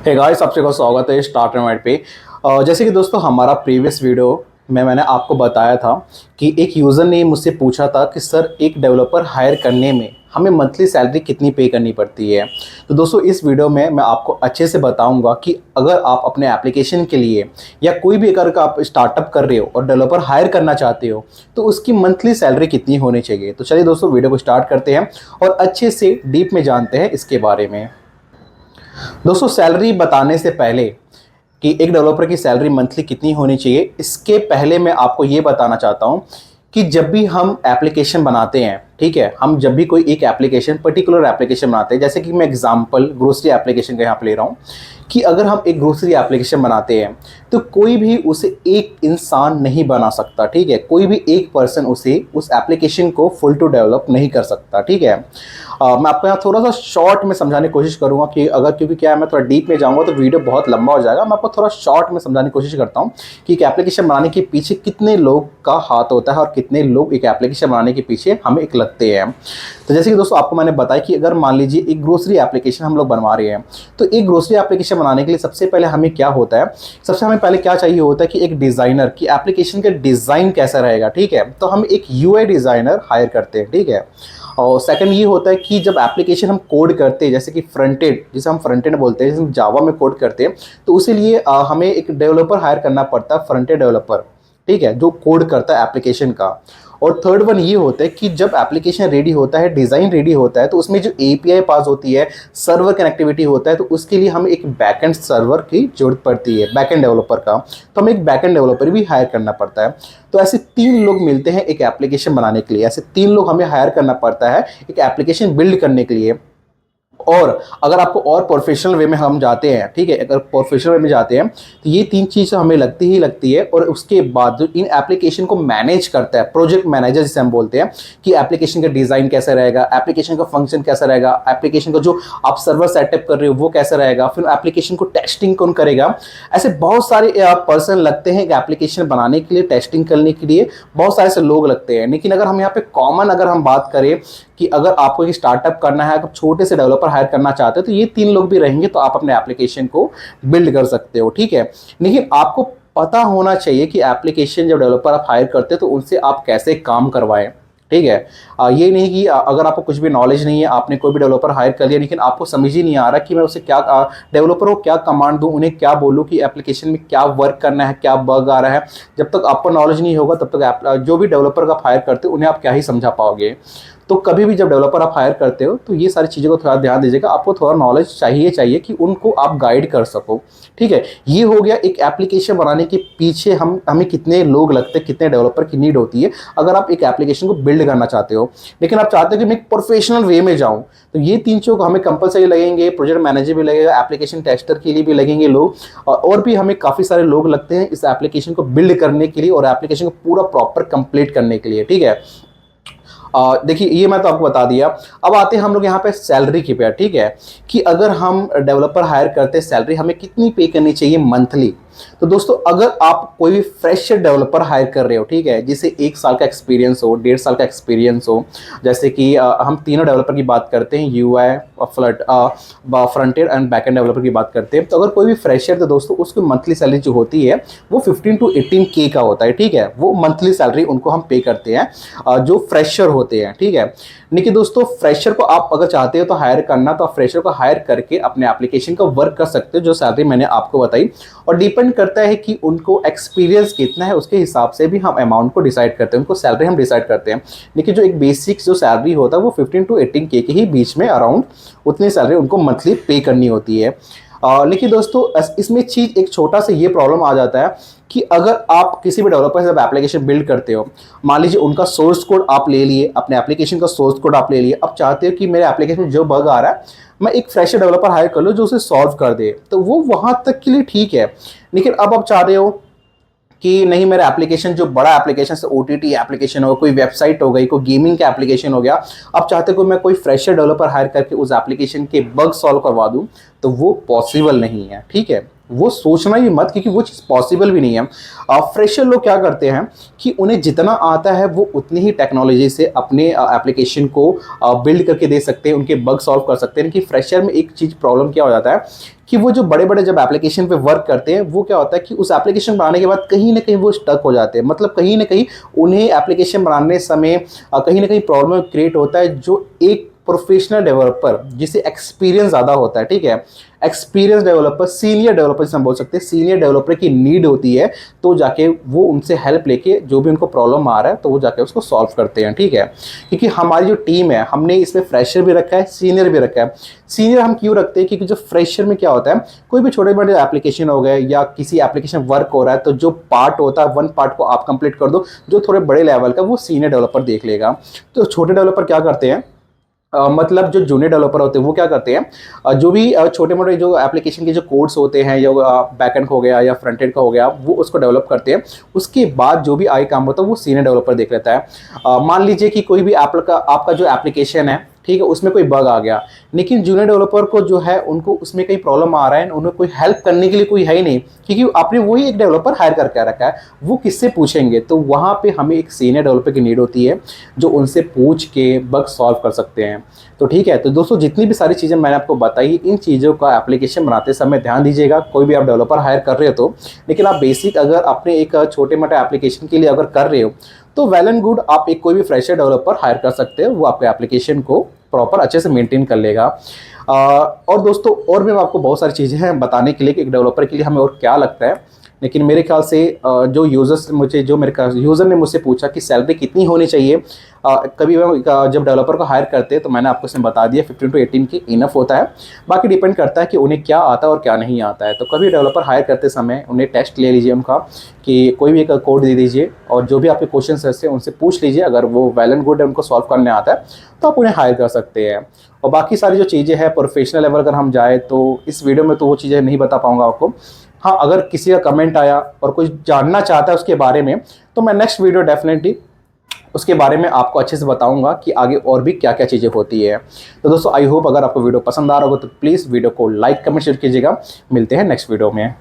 Hey guys, सबसे बहुत स्वागत है स्टार्ट एंड पे। जैसे कि दोस्तों हमारा प्रीवियस वीडियो में मैंने आपको बताया था कि एक यूज़र ने मुझसे पूछा था कि सर एक डेवलपर हायर करने में हमें मंथली सैलरी कितनी पे करनी पड़ती है। तो दोस्तों इस वीडियो में मैं आपको अच्छे से बताऊंगा कि अगर आप अपने एप्लीकेशन के लिए या कोई भी अगर आप स्टार्टअप कर रहे हो और डेवलपर हायर करना चाहते हो तो उसकी मंथली सैलरी कितनी होनी चाहिए। तो चलिए दोस्तों वीडियो को स्टार्ट करते हैं और अच्छे से डीप में जानते हैं इसके बारे में। दोस्तों सैलरी बताने से पहले कि एक डेवलपर की सैलरी मंथली कितनी होनी चाहिए, इसके पहले मैं आपको ये बताना चाहता हूँ कि जब भी हम एप्लीकेशन बनाते हैं, ठीक है, हम जब भी कोई एक एप्लीकेशन पर्टिकुलर एप्लीकेशन बनाते हैं, जैसे कि मैं एग्जांपल ग्रोसरी एप्लीकेशन का यहाँ पे ले रहा हूँ कि अगर हम एक ग्रोसरी एप्लीकेशन बनाते हैं तो कोई भी उसे एक इंसान नहीं बना सकता, ठीक है, कोई भी एक पर्सन उसे उस एप्लीकेशन को फुल टू डेवलप नहीं कर सकता, ठीक है। मैं आपको यहाँ थोड़ा सा शॉर्ट में समझाने की कोशिश करूँगा कि अगर, क्योंकि क्या है मैं थोड़ा डीप में जाऊँगा तो वीडियो बहुत लंबा हो जाएगा। मैं आपको थोड़ा शॉर्ट में समझाने की कोशिश करता हूँ कि एक एप्लीकेशन बनाने के पीछे कितने लोग का हाथ होता है और कितने लोग एक एप्लीकेशन बनाने के पीछे हमें एक लगते हैं। तो जैसे कि दोस्तों आपको मैंने बताया कि अगर मान लीजिए एक ग्रोसरी एप्लीकेशन हम लोग बनवा रहे हैं तो एक ग्रोसरी एप्लीकेशन बनाने के लिए सबसे पहले हमें क्या होता है, सबसे हमें पहले क्या चाहिए होता है कि एक डिज़ाइनर की एप्लीकेशन का डिज़ाइन कैसा रहेगा, ठीक है। तो हम एक यूआई डिज़ाइनर हायर करते हैं, ठीक है। और सेकंड ये होता है कि जब एप्लीकेशन हम कोड करते हैं, जैसे कि फ्रंट एंड, जिसे हम फ्रंट एंड बोलते हैं, जैसे हम जावा में कोड करते हैं, तो उसी लिए हमें एक डेवलपर हायर करना पड़ता है, फ्रंट एंड डेवलपर, ठीक है, जो कोड करता है एप्लीकेशन का। और थर्ड वन ये होता है कि जब एप्लीकेशन रेडी होता है, डिज़ाइन रेडी होता है, तो उसमें जो एपीआई पास होती है, सर्वर कनेक्टिविटी होता है, तो उसके लिए हमें एक बैकएंड सर्वर की जरूरत पड़ती है, बैकएंड डेवलपर का। तो हमें एक बैकएंड डेवलपर भी हायर करना पड़ता है। तो ऐसे तीन लोग मिलते हैं एक एप्लीकेशन बनाने के लिए, ऐसे तीन लोग हमें हायर करना पड़ता है एक एप्लीकेशन बिल्ड करने के लिए। और अगर आपको और प्रोफेशनल वे में हम जाते हैं, ठीक है, अगर प्रोफेशनल वे में जाते हैं तो ये तीन चीज़ हमें लगती ही लगती है। और उसके बाद जो इन एप्लीकेशन को मैनेज करता है, प्रोजेक्ट मैनेजर जिसे हम बोलते हैं, कि एप्लीकेशन का डिज़ाइन कैसा रहेगा, एप्लीकेशन का फंक्शन कैसा रहेगा, एप्लीकेशन का जो आप सर्वर सेटअप कर रहे हो वो कैसा रहेगा, फिर एप्लीकेशन को टेस्टिंग कौन करेगा। ऐसे बहुत सारे पर्सन लगते हैं एक एप्लीकेशन बनाने के लिए, टेस्टिंग करने के लिए बहुत सारे से लोग लगते हैं। लेकिन अगर हम यहाँ पे कॉमन अगर हम बात करें कि अगर आपको एक स्टार्टअप करना है, अगर छोटे से डेवलपर हायर करना चाहते हो तो ये तीन लोग भी रहेंगे तो आप अपने एप्लीकेशन को बिल्ड कर सकते हो, ठीक है। लेकिन आपको पता होना चाहिए कि एप्लीकेशन जब डेवलपर आप हायर करते हो तो उनसे आप कैसे काम करवाएं, ठीक है। ये नहीं कि अगर आपको कुछ भी नॉलेज नहीं है, आपने कोई भी डेवलपर हायर कर लिया लेकिन आपको समझ ही नहीं आ रहा कि मैं उसे क्या, डेवलपर को क्या कमांड दूं, उन्हें क्या बोलूं कि एप्लीकेशन में क्या वर्क करना है, क्या बग आ रहा है। जब तक आपको नॉलेज नहीं होगा तब तक जो भी डेवलपर का आप हायर करते हो उन्हें आप क्या ही समझा पाओगे। तो कभी भी जब डेवलपर आप हायर करते हो तो ये सारी चीज़ों को थोड़ा ध्यान दीजिएगा, आपको थोड़ा नॉलेज चाहिए कि उनको आप गाइड कर सको, ठीक है। ये हो गया एक एप्लीकेशन बनाने के पीछे हमें कितने लोग लगते हैं, कितने डेवलपर की नीड होती है अगर आप एक एप्लीकेशन को बिल्ड करना चाहते हो। लेकिन आप चाहते हो कि मैं एक प्रोफेशनल वे में जाऊँ तो ये तीन चीज़ हमें कंपलसरी लगेंगे, प्रोजेक्ट मैनेजर भी लगेगा, एप्लीकेशन टेस्टर के लिए भी लगेंगे लोग, और भी हमें काफ़ी सारे लोग लगते हैं इस एप्लीकेशन को बिल्ड करने के लिए और एप्लीकेशन को पूरा प्रॉपर कंप्लीट करने के लिए, ठीक है। देखिए ये मैं तो आपको बता दिया। अब आते हैं हम लोग यहाँ पे सैलरी की पे, ठीक है, कि अगर हम डेवलपर हायर करते हैं सैलरी हमें कितनी पे करनी चाहिए मंथली। तो दोस्तों अगर आप कोई भी फ्रेशर डेवलपर हायर कर रहे हो, ठीक है, जिसे 1 साल का एक्सपीरियंस हो, 1.5 साल का एक्सपीरियंस हो, जैसे कि हम तीनों डेवलपर की बात करते हैं, UI, front end and back end developer की बात करते हैं, तो अगर कोई भी फ्रेशर तो दोस्तों उसकी मंथली सैलरी जो होती है वो 15 to 18 के का होता है, ठीक है। वो मंथली सैलरी उनको हम पे करते हैं जो फ्रेशर होते हैं, ठीक है। लेकिन दोस्तों फ्रेशर को आप अगर चाहते हो तो हायर करना, तो आप फ्रेशर को हायर करके अपने एप्लीकेशन का वर्क कर सकते हो जो सैलरी मैंने आपको बताई। और डिपेंड करता है कि उनको एक्सपीरियंस कितना है, उसके हिसाब से भी हम अमाउंट को डिसाइड करते हैं, उनको सैलरी हम डिसाइड करते हैं। लेकिन जो एक बेसिक जो सैलरी होता है वो 15 to 18 के ही बीच में अराउंड उतनी सैलरी उनको मंथली पे करनी होती है। लेकिन दोस्तों इसमें चीज़ एक छोटा सा ये प्रॉब्लम आ जाता है कि अगर आप किसी भी डेवलपर से जब एप्लीकेशन बिल्ड करते हो, मान लीजिए उनका सोर्स कोड आप ले लिए, अपने एप्लीकेशन का सोर्स कोड आप ले लिए, अब चाहते हो कि मेरे एप्लीकेशन में जो बग आ रहा है मैं एक फ्रेशर डेवलपर हायर कर लूँ जो उसे सॉल्व कर दे, तो वो वहाँ तक के लिए ठीक है। लेकिन अब आप चाह रहे हो कि नहीं, मेरा एप्लीकेशन जो बड़ा एप्लीकेशन से ओटीटी एप्लीकेशन हो, कोई वेबसाइट हो गई, कोई गेमिंग का एप्लीकेशन हो गया, आप चाहते हो मैं कोई फ्रेशर डेवलपर हायर करके उस एप्लीकेशन के बग सॉल्व करवा दूं, तो वो पॉसिबल नहीं है, ठीक है, वो सोचना ही मत, क्योंकि वो चीज़ पॉसिबल भी नहीं है। फ्रेशर लोग क्या करते हैं कि उन्हें जितना आता है वो उतनी ही टेक्नोलॉजी से अपने एप्लीकेशन को बिल्ड करके दे सकते हैं, उनके बग सॉल्व कर सकते हैं। कि फ्रेशर में एक चीज़ प्रॉब्लम क्या हो जाता है कि वो जो बड़े बड़े जब एप्लीकेशन पे वर्क करते हैं, वो क्या होता है कि उस एप्लीकेशन बनाने के बाद कहीं ना कहीं वो स्टक हो जाते हैं। मतलब कहीं ना कहीं उन्हें एप्लीकेशन बनाने समय कहीं ना कहीं प्रॉब्लम क्रिएट होता है, जो एक प्रोफेशनल डेवलपर जिसे एक्सपीरियंस ज़्यादा होता है, ठीक है, एक्सपीरियंस डेवलपर, सीनियर डेवलपर जिसे हम बोल सकते हैं, सीनियर डेवलपर की नीड होती है। तो जाके वो उनसे हेल्प लेके जो भी उनको प्रॉब्लम आ रहा है तो वो जाके उसको सॉल्व करते हैं, ठीक है। क्योंकि हमारी जो टीम है, हमने इसमें फ्रेशर भी रखा है, सीनियर भी रखा है। सीनियर हम क्यों रखते हैं? क्योंकि जो फ्रेशर में क्या होता है, कोई भी छोटे बड़े एप्लीकेशन हो गए या किसी एप्लीकेशन वर्क हो रहा है, तो जो पार्ट होता है, वन पार्ट को आप कंप्लीट कर दो, जो थोड़े बड़े लेवल का वो सीनियर डेवलपर देख लेगा। तो छोटे डेवलपर क्या करते हैं, मतलब जो जूनियर डेवलपर होते हैं वो क्या करते हैं, जो भी छोटे मोटे जो एप्लीकेशन के जो कोड्स होते हैं, या बैकएंड हो गया या फ्रंट एंड का हो गया, वो उसको डेवलप करते हैं। उसके बाद जो भी आई काम होता है वो सीनियर डेवलपर देख लेता है। मान लीजिए कि कोई भी आपका जो एप्लीकेशन है, ठीक है, उसमें कोई बग आ गया, लेकिन जूनियर डेवलपर को जो है उनको उसमें कहीं प्रॉब्लम आ रहा है, उन्हें कोई हेल्प करने के लिए कोई है ही नहीं, क्योंकि आपने वही एक डेवलपर हायर करके रखा है, वो किससे पूछेंगे? तो वहाँ पे हमें एक सीनियर डेवलपर की नीड होती है, जो उनसे पूछ के बग सॉल्व कर सकते हैं। तो ठीक है, तो दोस्तों जितनी भी सारी चीज़ें मैंने आपको बताई, इन चीज़ों का एप्लीकेशन बनाते समय ध्यान दीजिएगा। कोई भी आप डेवलपर हायर कर रहे हो तो, लेकिन आप बेसिक अगर अपने एक छोटे मोटे एप्लीकेशन के लिए अगर कर रहे हो, तो वेल एंड गुड, आप एक कोई भी फ्रेशर डेवलपर हायर कर सकते हो, वो आपके एप्लीकेशन को प्रॉपर अच्छे से मेंटेन कर लेगा। और दोस्तों, और भी आपको बहुत सारी चीज़ें हैं बताने के लिए कि एक डेवलपर के लिए हमें और क्या लगता है, लेकिन मेरे ख्याल से जो मेरे यूज़र ने मुझसे पूछा कि सैलरी कितनी होनी चाहिए, कभी जब डेवलपर को हायर करते हैं तो मैंने आपको इसमें बता दिया 15 to 18 की इनफ होता है। बाकी डिपेंड करता है कि उन्हें क्या आता है और क्या नहीं आता है। तो कभी डेवलपर हायर करते समय उन्हें टेस्ट ले लीजिए उनका, कि कोई भी एक कोड दे दीजिए और जो भी आपके क्वेश्चन है उनसे पूछ लीजिए। अगर वो वेल एंड गुड है, उनको सॉल्व करने आता है, तो आप उन्हें हायर कर सकते हैं। और बाकी सारी जो चीज़ें हैं प्रोफेशनल लेवल अगर हम जाए तो इस वीडियो में तो वो चीज़ें नहीं बता पाऊंगा आपको। हाँ, अगर किसी का कमेंट आया और कोई जानना चाहता है उसके बारे में, तो मैं नेक्स्ट वीडियो डेफिनेटली उसके बारे में आपको अच्छे से बताऊंगा कि आगे और भी क्या क्या चीज़ें होती है। तो दोस्तों, आई होप अगर आपको वीडियो पसंद आ रहा होगा तो प्लीज़ वीडियो को लाइक कमेंट शेयर कीजिएगा। मिलते हैं नेक्स्ट वीडियो में।